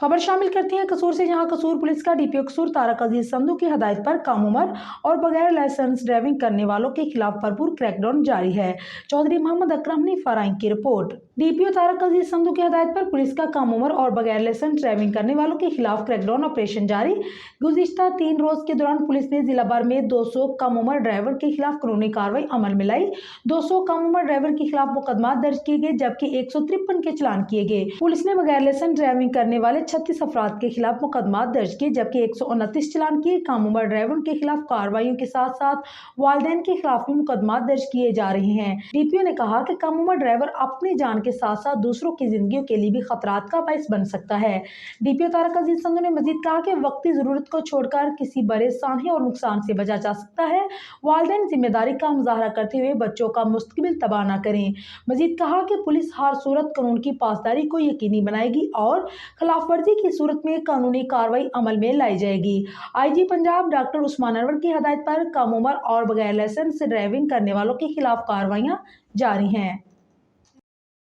खबर शामिल करती है कसूर से, जहां कसूर पुलिस का डीपीओ कसूर तारक अजीज संधू की हदायत पर कम उम्र और बगैर लाइसेंस ड्राइविंग करने वालों के खिलाफ भरपूर क्रैकडाउन जारी है। चौधरी मोहम्मद अकरम ने फराई की रिपोर्ट। डीपीओ तारक अजीज संधू की हदायत पर पुलिस का कम उम्र और बगैर लाइसेंस ड्राइविंग करने वालों के खिलाफ क्रैकडाउन ऑपरेशन जारी। गुज़िश्ता 3 रोज के दौरान पुलिस ने जिला भर में 200 कम उम्र ड्राइवर के खिलाफ कानूनी कार्रवाई अमल में लाई। 200 कम उम्र ड्राइवर के खिलाफ मुकदमा दर्ज किए गए, जबकि 153 के चालान किए गए। पुलिस ने बगैर लाइसेंस ड्राइविंग करने वाले 36 अफराद के खिलाफ मुकदमा दर्ज किए, जबकि 129 चालान किए। कम उम्र ड्राइवरों के खिलाफ कार्रवाइयों के साथ साथ वालिदैन के खिलाफ भी मुकदमा दर्ज किए जा रहे हैं। डीपीओ ने कहा कि कम उम्र ड्राइवर अपनी जान के साथ साथ दूसरों की जिंदगी के लिए भी खतरात का बाइस बन सकता है। डीपीओ तारक अजीज संधू ने मजीद कहा कि वक्ती जरूरत को छोड़कर किसी बड़े सानहे और नुकसान से बचा जा सकता है। वालिदैन जिम्मेदारी का मुजाहरा करते हुए बच्चों का मुस्तकबिल तबाह न करें। मजीद कहा कि पुलिस हर सूरत कानून की पासदारी को यकीनी बनाएगी और खिलाफ वर्जी की सूरत में कानूनी कार्रवाई अमल में लाई जाएगी। आईजी पंजाब डॉक्टर उस्मान अनवर की हदायत पर कम उम्र और बगैर लाइसेंस ड्राइविंग करने वालों के खिलाफ कार्रवाइयां जारी हैं।